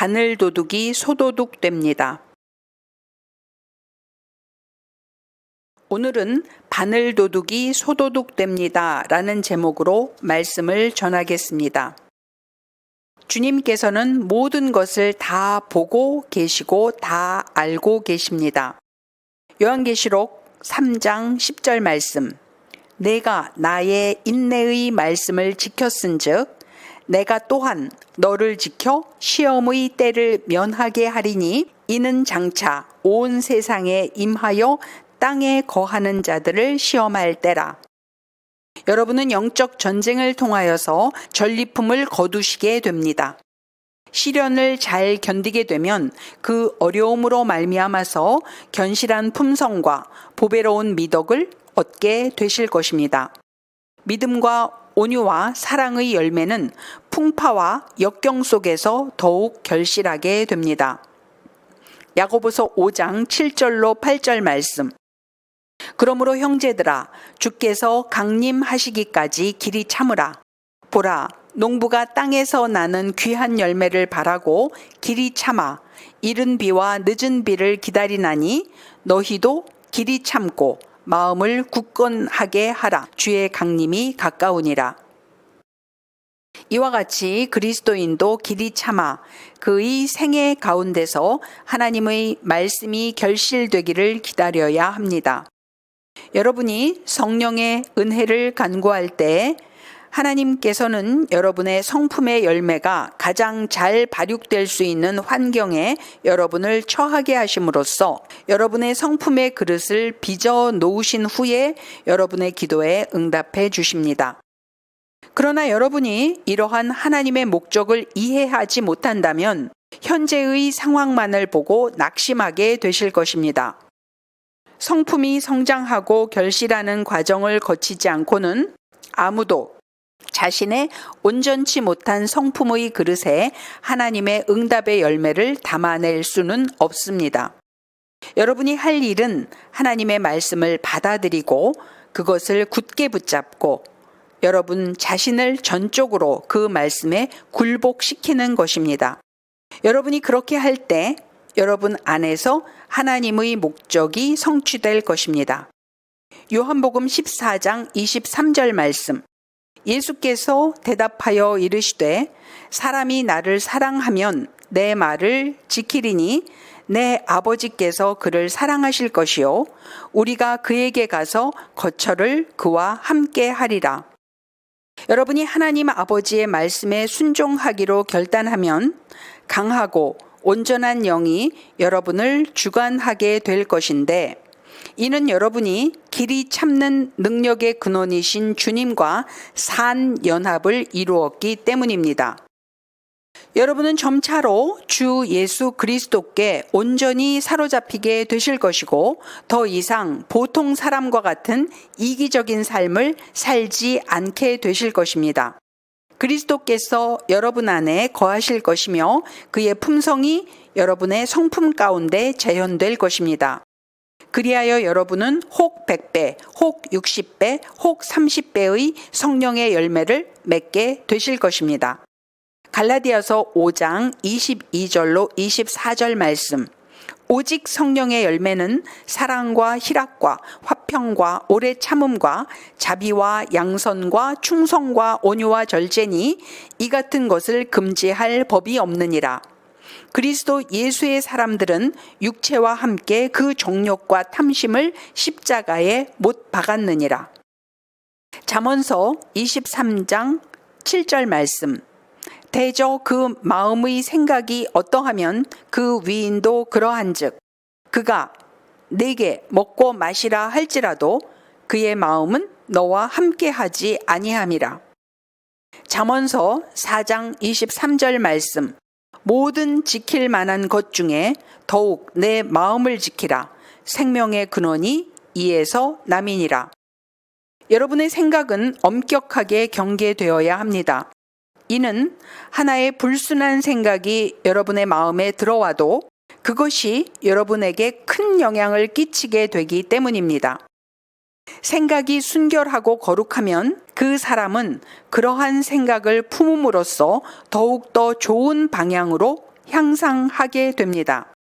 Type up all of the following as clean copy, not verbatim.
바늘도둑이 소도둑 됩니다. 오늘은 바늘도둑이 소도둑 됩니다 라는 제목으로 말씀을 전하겠습니다. 주님께서는 모든 것을 다 보고 계시고 다 알고 계십니다. 요한계시록 3장 10절 말씀. 내가 나의 인내의 말씀을 지켰은즉 내가 또한 너를 지켜 시험의 때를 면하게 하리니 이는 장차 온 세상에 임하여 땅에 거하는 자들을 시험할 때라. 여러분은 영적 전쟁을 통하여서 전리품을 거두시게 됩니다. 시련을 잘 견디게 되면 그 어려움으로 말미암아서 견실한 품성과 보배로운 미덕을 얻게 되실 것입니다. 믿음과 온유와 사랑의 열매는 풍파와 역경 속에서 더욱 결실하게 됩니다. 야고보서 5장 7절로 8절 말씀. 그러므로 형제들아 주께서 강림하시기까지 길이 참으라. 보라, 농부가 땅에서 나는 귀한 열매를 바라고 길이 참아 이른 비와 늦은 비를 기다리나니 너희도 길이 참고 마음을 굳건하게 하라. 주의 강림이 가까우니라. 이와 같이 그리스도인도 길이 참아 그의 생애 가운데서 하나님의 말씀이 결실되기를 기다려야 합니다. 여러분이 성령의 은혜를 간구할 때 하나님께서는 여러분의 성품의 열매가 가장 잘 발육될 수 있는 환경에 여러분을 처하게 하심으로써 여러분의 성품의 그릇을 빚어 놓으신 후에 여러분의 기도에 응답해 주십니다. 그러나 여러분이 이러한 하나님의 목적을 이해하지 못한다면 현재의 상황만을 보고 낙심하게 되실 것입니다. 성품이 성장하고 결실하는 과정을 거치지 않고는 아무도 자신의 온전치 못한 성품의 그릇에 하나님의 응답의 열매를 담아낼 수는 없습니다. 여러분이 할 일은 하나님의 말씀을 받아들이고 그것을 굳게 붙잡고 여러분 자신을 전적으로 그 말씀에 굴복시키는 것입니다. 여러분이 그렇게 할 때 여러분 안에서 하나님의 목적이 성취될 것입니다. 요한복음 14장 23절 말씀. 예수께서 대답하여 이르시되 사람이 나를 사랑하면 내 말을 지키리니 내 아버지께서 그를 사랑하실 것이요 우리가 그에게 가서 거처를 그와 함께 하리라. 여러분이 하나님 아버지의 말씀에 순종하기로 결단하면 강하고 온전한 영이 여러분을 주관하게 될 것인데 이는 여러분이 길이 참는 능력의 근원이신 주님과 산 연합을 이루었기 때문입니다. 여러분은 점차로 주 예수 그리스도께 온전히 사로잡히게 되실 것이고 더 이상 보통 사람과 같은 이기적인 삶을 살지 않게 되실 것입니다. 그리스도께서 여러분 안에 거하실 것이며 그의 품성이 여러분의 성품 가운데 재현될 것입니다. 그리하여 여러분은 혹 100배, 혹 60배, 혹 30배의 성령의 열매를 맺게 되실 것입니다. 갈라디아서 5장 22절로 24절 말씀. 오직 성령의 열매는 사랑과 희락과 화평과 오래 참음과 자비와 양선과 충성과 온유와 절제니 이 같은 것을 금지할 법이 없느니라. 그리스도 예수의 사람들은 육체와 함께 그 정욕과 탐심을 십자가에 못 박았느니라. 잠언서 23장 7절 말씀. 대저 그 마음의 생각이 어떠하면 그 위인도 그러한즉 그가 내게 먹고 마시라 할지라도 그의 마음은 너와 함께하지 아니함이라. 잠언서 4장 23절 말씀. 모든 지킬 만한 것 중에 더욱 내 마음을 지키라. 생명의 근원이 이에서 남이니라. 여러분의 생각은 엄격하게 경계되어야 합니다. 이는 하나의 불순한 생각이 여러분의 마음에 들어와도 그것이 여러분에게 큰 영향을 끼치게 되기 때문입니다. 생각이 순결하고 거룩하면 그 사람은 그러한 생각을 품음으로써 더욱더 좋은 방향으로 향상하게 됩니다.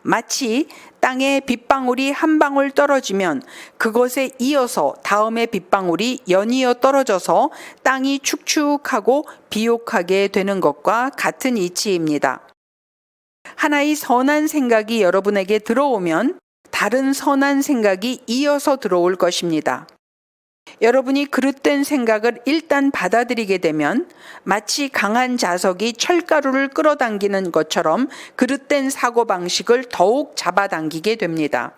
마치 땅에 빗방울이 한 방울 떨어지면 그것에 이어서 다음의 빗방울이 연이어 떨어져서 땅이 축축하고 비옥하게 되는 것과 같은 이치입니다. 하나의 선한 생각이 여러분에게 들어오면 다른 선한 생각이 이어서 들어올 것입니다. 여러분이 그릇된 생각을 일단 받아들이게 되면 마치 강한 자석이 철가루를 끌어당기는 것처럼 그릇된 사고방식을 더욱 잡아당기게 됩니다.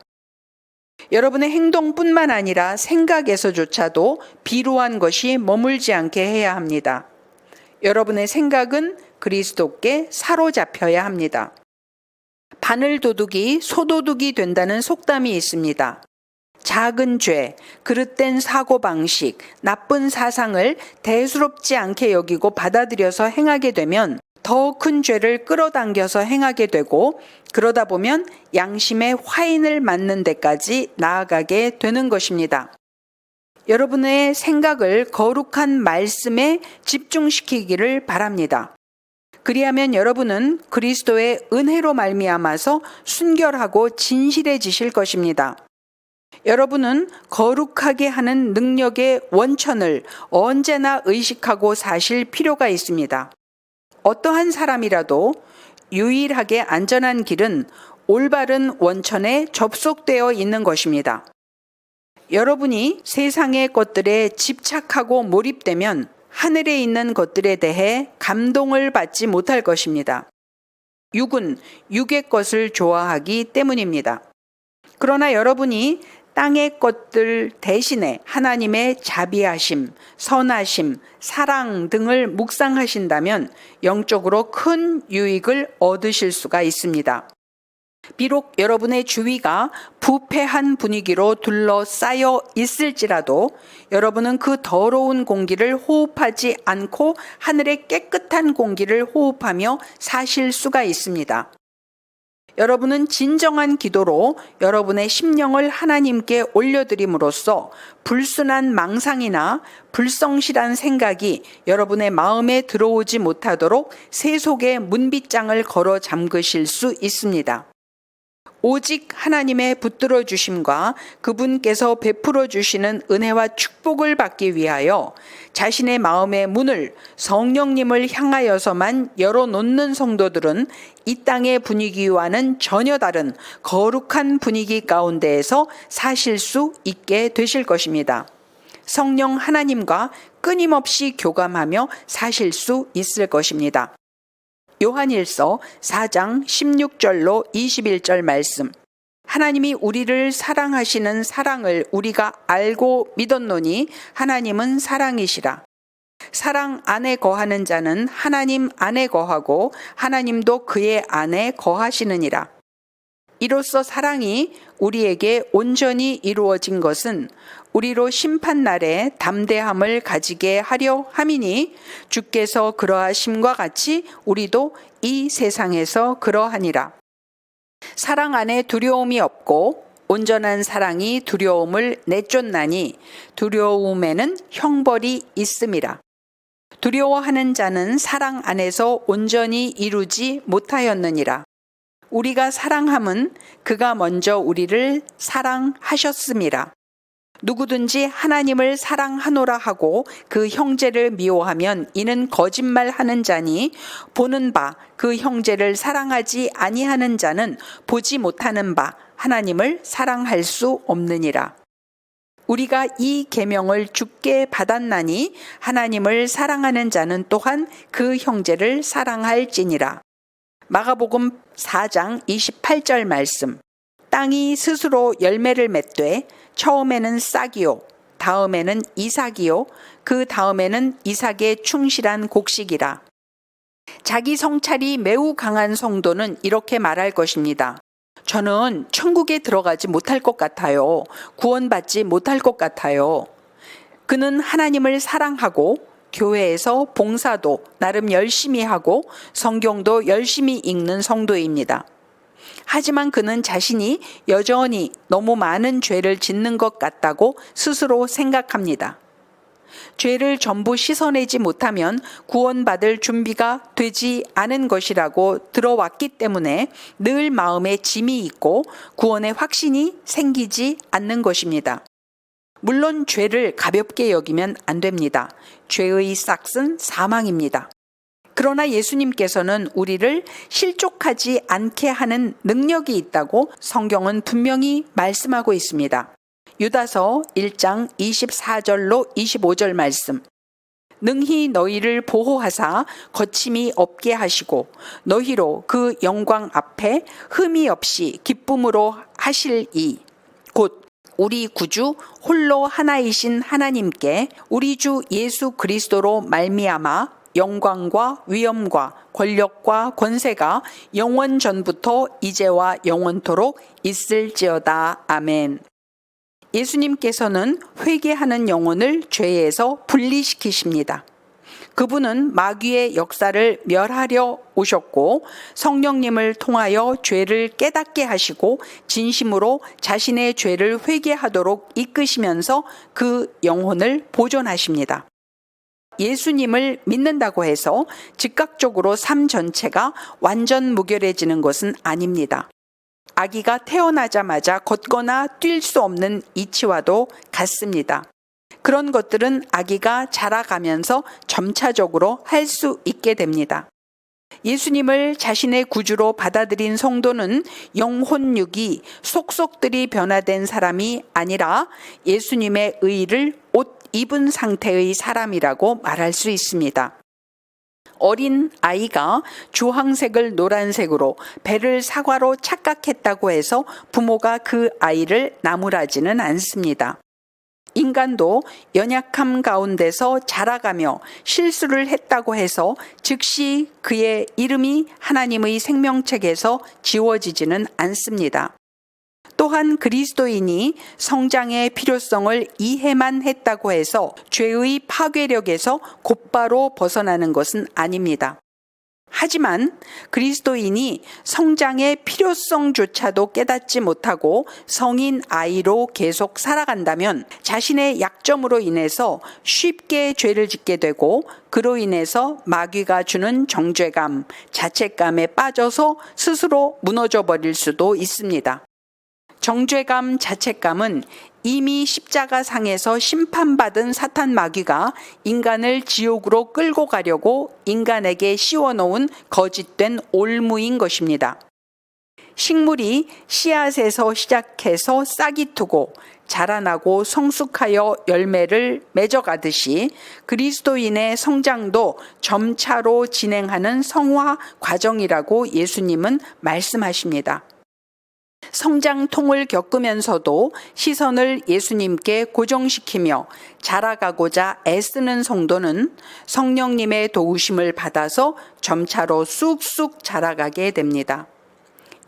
여러분의 행동뿐만 아니라 생각에서조차도 비루한 것이 머물지 않게 해야 합니다. 여러분의 생각은 그리스도께 사로잡혀야 합니다. 바늘도둑이 소도둑이 된다는 속담이 있습니다. 작은 죄, 그릇된 사고방식, 나쁜 사상을 대수롭지 않게 여기고 받아들여서 행하게 되면 더 큰 죄를 끌어당겨서 행하게 되고 그러다 보면 양심의 화인을 맞는 데까지 나아가게 되는 것입니다. 여러분의 생각을 거룩한 말씀에 집중시키기를 바랍니다. 그리하면 여러분은 그리스도의 은혜로 말미암아서 순결하고 진실해지실 것입니다. 여러분은 거룩하게 하는 능력의 원천을 언제나 의식하고 사실 필요가 있습니다. 어떠한 사람이라도 유일하게 안전한 길은 올바른 원천에 접속되어 있는 것입니다. 여러분이 세상의 것들에 집착하고 몰입되면 하늘에 있는 것들에 대해 감동을 받지 못할 것입니다. 육은 육의 것을 좋아하기 때문입니다. 그러나 여러분이 땅의 것들 대신에 하나님의 자비하심, 선하심, 사랑 등을 묵상하신다면 영적으로 큰 유익을 얻으실 수가 있습니다. 비록 여러분의 주위가 부패한 분위기로 둘러싸여 있을지라도 여러분은 그 더러운 공기를 호흡하지 않고 하늘의 깨끗한 공기를 호흡하며 사실 수가 있습니다. 여러분은 진정한 기도로 여러분의 심령을 하나님께 올려드림으로써 불순한 망상이나 불성실한 생각이 여러분의 마음에 들어오지 못하도록 세속의 문빗장을 걸어 잠그실 수 있습니다. 오직 하나님의 붙들어 주심과 그분께서 베풀어 주시는 은혜와 축복을 받기 위하여 자신의 마음의 문을 성령님을 향하여서만 열어놓는 성도들은 이 땅의 분위기와는 전혀 다른 거룩한 분위기 가운데에서 사실 수 있게 되실 것입니다. 성령 하나님과 끊임없이 교감하며 사실 수 있을 것입니다. 요한일서 4장 16절로 21절 말씀. 하나님이 우리를 사랑하시는 사랑을 우리가 알고 믿었노니 하나님은 사랑이시라. 사랑 안에 거하는 자는 하나님 안에 거하고 하나님도 그의 안에 거하시느니라. 이로써 사랑이 우리에게 온전히 이루어진 것은 우리로 심판날에 담대함을 가지게 하려 함이니 주께서 그러하심과 같이 우리도 이 세상에서 그러하니라. 사랑 안에 두려움이 없고 온전한 사랑이 두려움을 내쫓나니 두려움에는 형벌이 있음이라. 두려워하는 자는 사랑 안에서 온전히 이루지 못하였느니라. 우리가 사랑함은 그가 먼저 우리를 사랑하셨음이라. 누구든지 하나님을 사랑하노라 하고 그 형제를 미워하면 이는 거짓말하는 자니 보는 바 그 형제를 사랑하지 아니하는 자는 보지 못하는 바 하나님을 사랑할 수 없느니라. 우리가 이 계명을 주께 받았나니 하나님을 사랑하는 자는 또한 그 형제를 사랑할지니라. 마가복음 4장 28절 말씀. 땅이 스스로 열매를 맺되 처음에는 싹이요 다음에는 이삭이요 그 다음에는 이삭의 충실한 곡식이라. 자기 성찰이 매우 강한 성도는 이렇게 말할 것입니다. 저는 천국에 들어가지 못할 것 같아요. 구원받지 못할 것 같아요. 그는 하나님을 사랑하고 교회에서 봉사도 나름 열심히 하고 성경도 열심히 읽는 성도입니다. 하지만 그는 자신이 여전히 너무 많은 죄를 짓는 것 같다고 스스로 생각합니다. 죄를 전부 씻어내지 못하면 구원받을 준비가 되지 않은 것이라고 들어왔기 때문에 늘 마음에 짐이 있고 구원의 확신이 생기지 않는 것입니다. 물론 죄를 가볍게 여기면 안 됩니다. 죄의 싹은 사망입니다. 그러나 예수님께서는 우리를 실족하지 않게 하는 능력이 있다고 성경은 분명히 말씀하고 있습니다. 유다서 1장 24절로 25절 말씀. 능히 너희를 보호하사 거침이 없게 하시고 너희로 그 영광 앞에 흠이 없이 기쁨으로 하실 이 곧 우리 구주 홀로 하나이신 하나님께 우리 주 예수 그리스도로 말미암아 영광과 위엄과 권력과 권세가 영원 전부터 이제와 영원토록 있을지어다. 아멘. 예수님께서는 회개하는 영혼을 죄에서 분리시키십니다. 그분은 마귀의 역사를 멸하려 오셨고 성령님을 통하여 죄를 깨닫게 하시고 진심으로 자신의 죄를 회개하도록 이끄시면서 그 영혼을 보존하십니다. 예수님을 믿는다고 해서 즉각적으로 삶 전체가 완전 무결해지는 것은 아닙니다. 아기가 태어나자마자 걷거나 뛸 수 없는 이치와도 같습니다. 그런 것들은 아기가 자라가면서 점차적으로 할 수 있게 됩니다. 예수님을 자신의 구주로 받아들인 성도는 영혼육이 속속들이 변화된 사람이 아니라 예수님의 의를 옷 입은 상태의 사람이라고 말할 수 있습니다. 어린 아이가 주황색을 노란색으로 배를 사과로 착각했다고 해서 부모가 그 아이를 나무라지는 않습니다. 인간도 연약함 가운데서 자라가며 실수를 했다고 해서 즉시 그의 이름이 하나님의 생명책에서 지워지지는 않습니다. 또한 그리스도인이 성장의 필요성을 이해만 했다고 해서 죄의 파괴력에서 곧바로 벗어나는 것은 아닙니다. 하지만 그리스도인이 성장의 필요성조차도 깨닫지 못하고 성인 아이로 계속 살아간다면 자신의 약점으로 인해서 쉽게 죄를 짓게 되고 그로 인해서 마귀가 주는 정죄감, 자책감에 빠져서 스스로 무너져 버릴 수도 있습니다. 정죄감, 자책감은 이미 십자가상에서 심판받은 사탄 마귀가 인간을 지옥으로 끌고 가려고 인간에게 씌워놓은 거짓된 올무인 것입니다. 식물이 씨앗에서 시작해서 싹이 트고 자라나고 성숙하여 열매를 맺어가듯이 그리스도인의 성장도 점차로 진행하는 성화 과정이라고 예수님은 말씀하십니다. 성장통을 겪으면서도 시선을 예수님께 고정시키며 자라가고자 애쓰는 성도는 성령님의 도우심을 받아서 점차로 쑥쑥 자라가게 됩니다.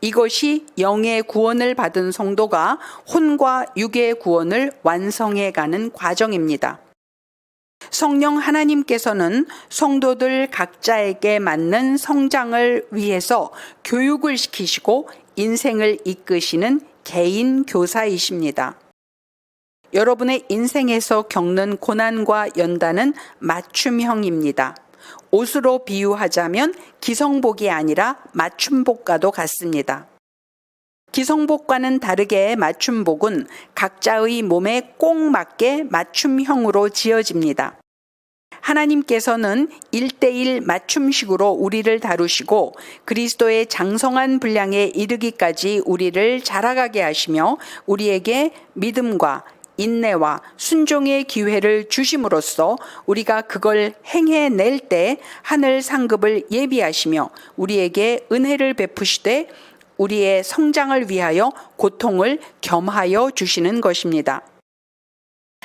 이것이 영의 구원을 받은 성도가 혼과 육의 구원을 완성해가는 과정입니다. 성령 하나님께서는 성도들 각자에게 맞는 성장을 위해서 교육을 시키시고 인생을 이끄시는 개인 교사이십니다. 여러분의 인생에서 겪는 고난과 연단은 맞춤형입니다. 옷으로 비유하자면 기성복이 아니라 맞춤복과도 같습니다. 기성복과는 다르게 맞춤복은 각자의 몸에 꼭 맞게 맞춤형으로 지어집니다. 하나님께서는 1:1 맞춤식으로 우리를 다루시고 그리스도의 장성한 분량에 이르기까지 우리를 자라가게 하시며 우리에게 믿음과 인내와 순종의 기회를 주심으로써 우리가 그걸 행해낼 때 하늘 상급을 예비하시며 우리에게 은혜를 베푸시되 우리의 성장을 위하여 고통을 겸하여 주시는 것입니다.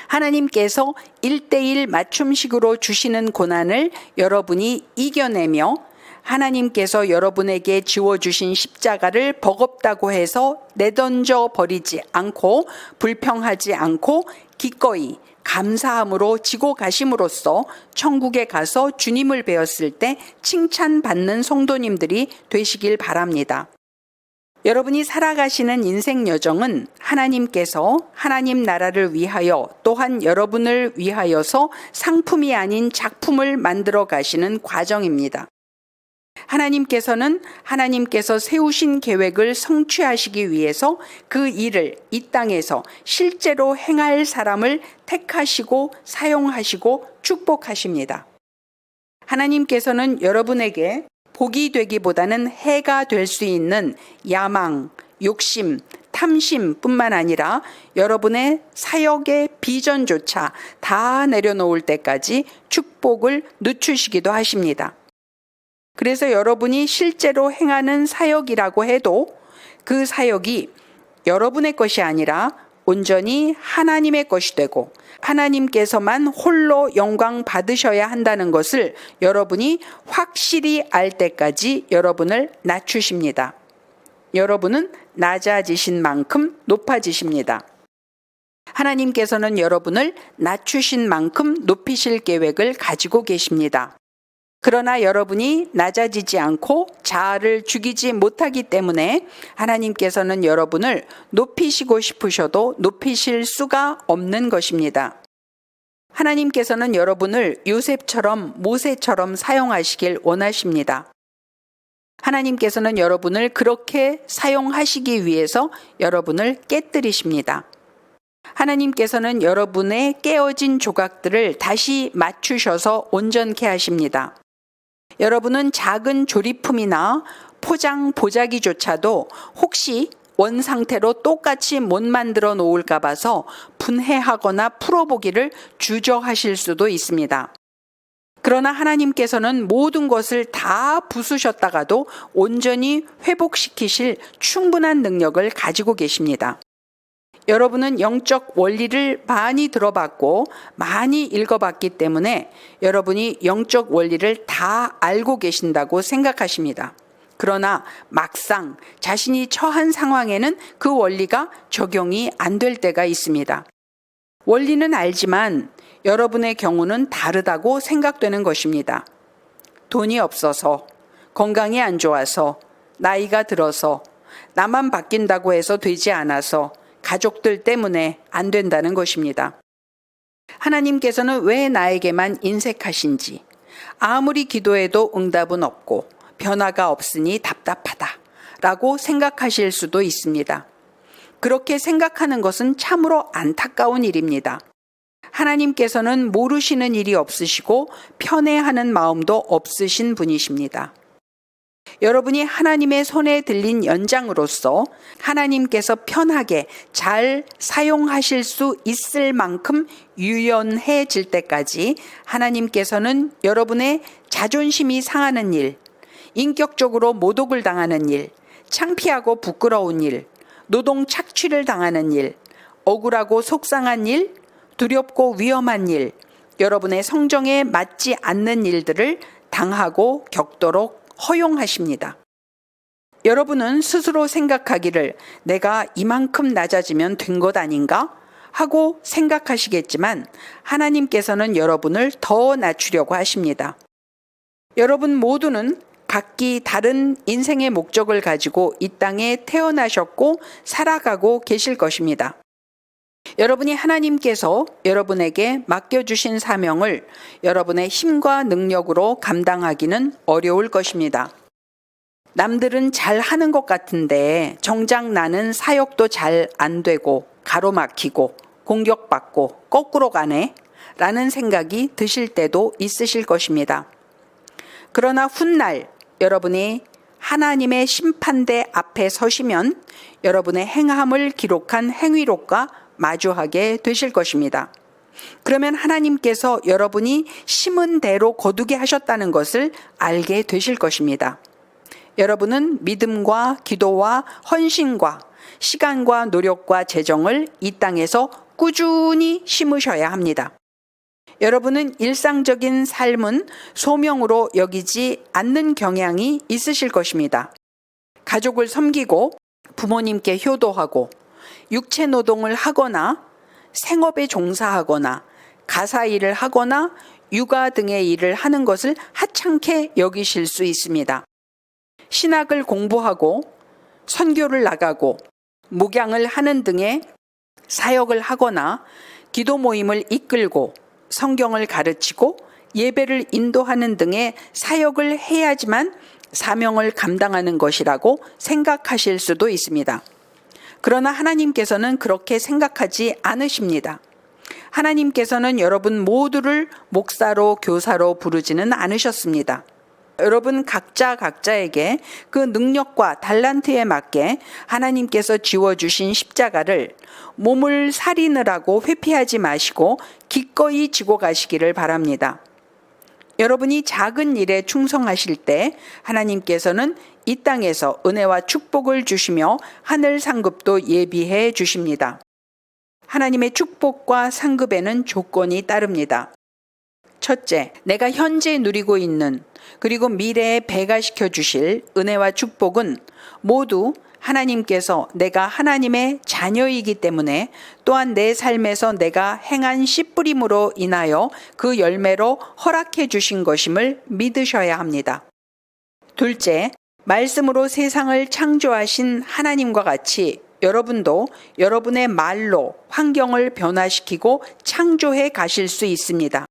하나님께서 1:1 맞춤식으로 주시는 고난을 여러분이 이겨내며 하나님께서 여러분에게 지워주신 십자가를 버겁다고 해서 내던져 버리지 않고 불평하지 않고 기꺼이 감사함으로 지고 가심으로써 천국에 가서 주님을 배웠을 때 칭찬받는 성도님들이 되시길 바랍니다. 여러분이 살아가시는 인생 여정은 하나님께서 하나님 나라를 위하여 또한 여러분을 위하여서 상품이 아닌 작품을 만들어 가시는 과정입니다. 하나님께서 세우신 계획을 성취하시기 위해서 그 일을 이 땅에서 실제로 행할 사람을 택하시고 사용하시고 축복하십니다. 하나님께서는 여러분에게 복이 되기보다는 해가 될 수 있는 야망, 욕심, 탐심뿐만 아니라 여러분의 사역의 비전조차 다 내려놓을 때까지 축복을 늦추시기도 하십니다. 그래서 여러분이 실제로 행하는 사역이라고 해도 그 사역이 여러분의 것이 아니라 온전히 하나님의 것이 되고 하나님께서만 홀로 영광 받으셔야 한다는 것을 여러분이 확실히 알 때까지 여러분을 낮추십니다. 여러분은 낮아지신 만큼 높아지십니다. 하나님께서는 여러분을 낮추신 만큼 높이실 계획을 가지고 계십니다. 그러나 여러분이 낮아지지 않고 자아를 죽이지 못하기 때문에 하나님께서는 여러분을 높이시고 싶으셔도 높이실 수가 없는 것입니다. 하나님께서는 여러분을 요셉처럼 모세처럼 사용하시길 원하십니다. 하나님께서는 여러분을 그렇게 사용하시기 위해서 여러분을 깨뜨리십니다. 하나님께서는 여러분의 깨어진 조각들을 다시 맞추셔서 온전케 하십니다. 여러분은 작은 조립품이나 포장 보자기조차도 혹시 원상태로 똑같이 못 만들어 놓을까 봐서 분해하거나 풀어보기를 주저하실 수도 있습니다. 그러나 하나님께서는 모든 것을 다 부수셨다가도 온전히 회복시키실 충분한 능력을 가지고 계십니다. 여러분은 영적 원리를 많이 들어봤고 많이 읽어봤기 때문에 여러분이 영적 원리를 다 알고 계신다고 생각하십니다. 그러나 막상 자신이 처한 상황에는 그 원리가 적용이 안 될 때가 있습니다. 원리는 알지만 여러분의 경우는 다르다고 생각되는 것입니다. 돈이 없어서, 건강이 안 좋아서, 나이가 들어서, 나만 바뀐다고 해서 되지 않아서, 가족들 때문에 안 된다는 것입니다. 하나님께서는 왜 나에게만 인색하신지, 아무리 기도해도 응답은 없고 변화가 없으니 답답하다 라고 생각하실 수도 있습니다. 그렇게 생각하는 것은 참으로 안타까운 일입니다. 하나님께서는 모르시는 일이 없으시고 편애하는 마음도 없으신 분이십니다. 여러분이 하나님의 손에 들린 연장으로서 하나님께서 편하게 잘 사용하실 수 있을 만큼 유연해질 때까지 하나님께서는 여러분의 자존심이 상하는 일, 인격적으로 모독을 당하는 일, 창피하고 부끄러운 일, 노동 착취를 당하는 일, 억울하고 속상한 일, 두렵고 위험한 일, 여러분의 성정에 맞지 않는 일들을 당하고 겪도록 허용하십니다. 여러분은 스스로 생각하기를 내가 이만큼 낮아지면 된 것 아닌가 하고 생각하시겠지만 하나님께서는 여러분을 더 낮추려고 하십니다. 여러분 모두는 각기 다른 인생의 목적을 가지고 이 땅에 태어나셨고 살아가고 계실 것입니다. 여러분이 하나님께서 여러분에게 맡겨주신 사명을 여러분의 힘과 능력으로 감당하기는 어려울 것입니다. 남들은 잘 하는 것 같은데 정작 나는 사역도 잘 안 되고 가로막히고 공격받고 거꾸로 가네 라는 생각이 드실 때도 있으실 것입니다. 그러나 훗날 여러분이 하나님의 심판대 앞에 서시면 여러분의 행함을 기록한 행위록과 마주하게 되실 것입니다. 그러면 하나님께서 여러분이 심은 대로 거두게 하셨다는 것을 알게 되실 것입니다. 여러분은 믿음과 기도와 헌신과 시간과 노력과 재정을 이 땅에서 꾸준히 심으셔야 합니다. 여러분은 일상적인 삶은 소명으로 여기지 않는 경향이 있으실 것입니다. 가족을 섬기고 부모님께 효도하고 육체 노동을 하거나 생업에 종사하거나 가사 일을 하거나 육아 등의 일을 하는 것을 하찮게 여기실 수 있습니다. 신학을 공부하고 선교를 나가고 목양을 하는 등의 사역을 하거나 기도 모임을 이끌고 성경을 가르치고 예배를 인도하는 등의 사역을 해야지만 사명을 감당하는 것이라고 생각하실 수도 있습니다. 그러나 하나님께서는 그렇게 생각하지 않으십니다. 하나님께서는 여러분 모두를 목사로 교사로 부르지는 않으셨습니다. 여러분 각자에게 그 능력과 달란트에 맞게 하나님께서 지워주신 십자가를 몸을 살리느라고 회피하지 마시고 기꺼이 지고 가시기를 바랍니다. 여러분이 작은 일에 충성하실 때 하나님께서는 이 땅에서 은혜와 축복을 주시며 하늘 상급도 예비해 주십니다. 하나님의 축복과 상급에는 조건이 따릅니다. 첫째, 내가 현재 누리고 있는 그리고 미래에 배가시켜 주실 은혜와 축복은 모두 하나님께서 내가 하나님의 자녀이기 때문에 또한 내 삶에서 내가 행한 씨뿌림으로 인하여 그 열매로 허락해 주신 것임을 믿으셔야 합니다. 둘째, 말씀으로 세상을 창조하신 하나님과 같이 여러분도 여러분의 말로 환경을 변화시키고 창조해 가실 수 있습니다.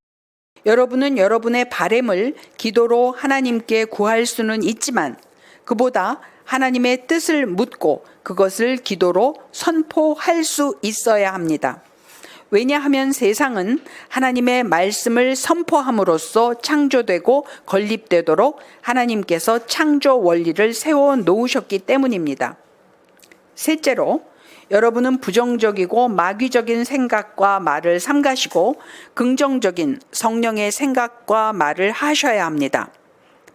여러분은 여러분의 바램을 기도로 하나님께 구할 수는 있지만 그보다 하나님의 뜻을 묻고 그것을 기도로 선포할 수 있어야 합니다. 왜냐하면 세상은 하나님의 말씀을 선포함으로써 창조되고 건립되도록 하나님께서 창조 원리를 세워 놓으셨기 때문입니다. 셋째로, 여러분은 부정적이고 마귀적인 생각과 말을 삼가시고 긍정적인 성령의 생각과 말을 하셔야 합니다.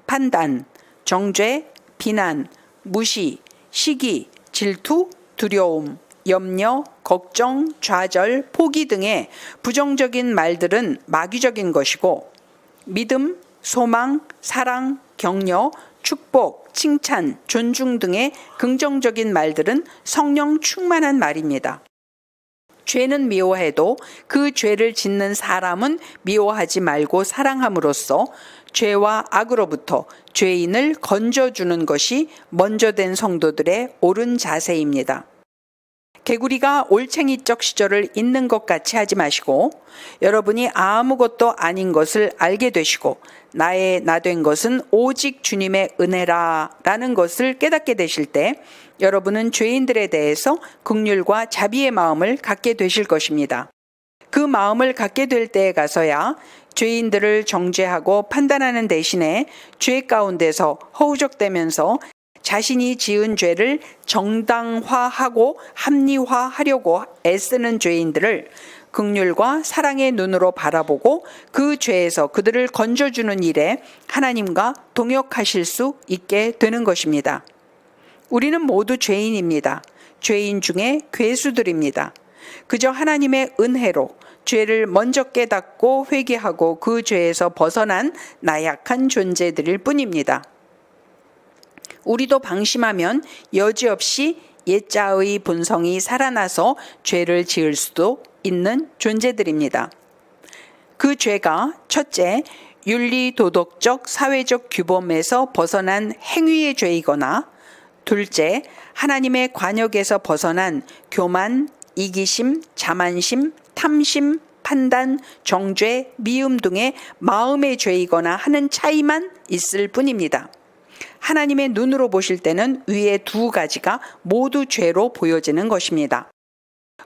판단, 정죄, 비난, 무시, 시기, 질투, 두려움, 염려, 걱정, 좌절, 포기 등의 부정적인 말들은 마귀적인 것이고 믿음, 소망, 사랑, 격려, 축복, 칭찬, 존중 등의 긍정적인 말들은 성령 충만한 말입니다. 죄는 미워해도 그 죄를 짓는 사람은 미워하지 말고 사랑함으로써 죄와 악으로부터 죄인을 건져주는 것이 먼저 된 성도들의 옳은 자세입니다. 개구리가 올챙이적 시절을 잊는 것 같이 하지 마시고 여러분이 아무것도 아닌 것을 알게 되시고 나의 나 된 것은 오직 주님의 은혜라 라는 것을 깨닫게 되실 때 여러분은 죄인들에 대해서 긍휼과 자비의 마음을 갖게 되실 것입니다. 그 마음을 갖게 될 때에 가서야 죄인들을 정죄하고 판단하는 대신에 죄 가운데서 허우적대면서 자신이 지은 죄를 정당화하고 합리화하려고 애쓰는 죄인들을 긍휼과 사랑의 눈으로 바라보고 그 죄에서 그들을 건져주는 일에 하나님과 동역하실 수 있게 되는 것입니다. 우리는 모두 죄인입니다. 죄인 중에 괴수들입니다. 그저 하나님의 은혜로 죄를 먼저 깨닫고 회개하고 그 죄에서 벗어난 나약한 존재들일 뿐입니다. 우리도 방심하면 여지없이 옛자의 본성이 살아나서 죄를 지을 수도 있는 존재들입니다. 그 죄가 첫째, 윤리도덕적 사회적 규범에서 벗어난 행위의 죄이거나 둘째, 하나님의 관역에서 벗어난 교만, 이기심, 자만심, 탐심, 판단, 정죄, 미움 등의 마음의 죄이거나 하는 차이만 있을 뿐입니다. 하나님의 눈으로 보실 때는 위에 두 가지가 모두 죄로 보여지는 것입니다.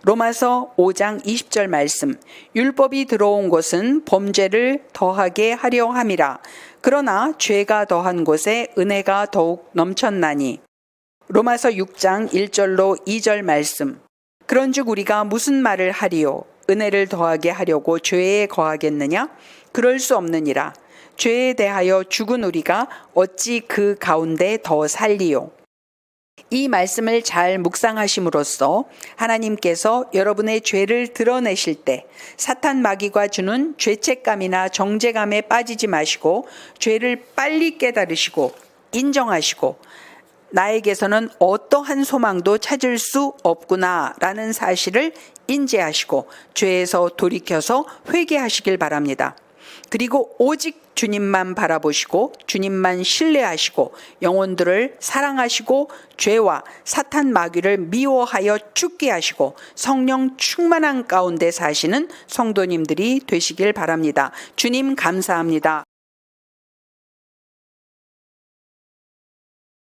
로마서 5장 20절 말씀, 율법이 들어온 것은 범죄를 더하게 하려 함이라. 그러나 죄가 더한 곳에 은혜가 더욱 넘쳤나니. 로마서 6장 1절로 2절 말씀, 그런즉 우리가 무슨 말을 하리요? 은혜를 더하게 하려고 죄에 거하겠느냐? 그럴 수 없느니라. 죄에 대하여 죽은 우리가 어찌 그 가운데 더 살리요? 이 말씀을 잘 묵상하심으로써 하나님께서 여러분의 죄를 드러내실 때 사탄 마귀가 주는 죄책감이나 정죄감에 빠지지 마시고 죄를 빨리 깨달으시고 인정하시고 나에게서는 어떠한 소망도 찾을 수 없구나라는 사실을 인지하시고 죄에서 돌이켜서 회개하시길 바랍니다. 그리고 오직 주님만 바라보시고 주님만 신뢰하시고 영혼들을 사랑하시고 죄와 사탄 마귀를 미워하여 죽게 하시고 성령 충만한 가운데 사시는 성도님들이 되시길 바랍니다. 주님 감사합니다.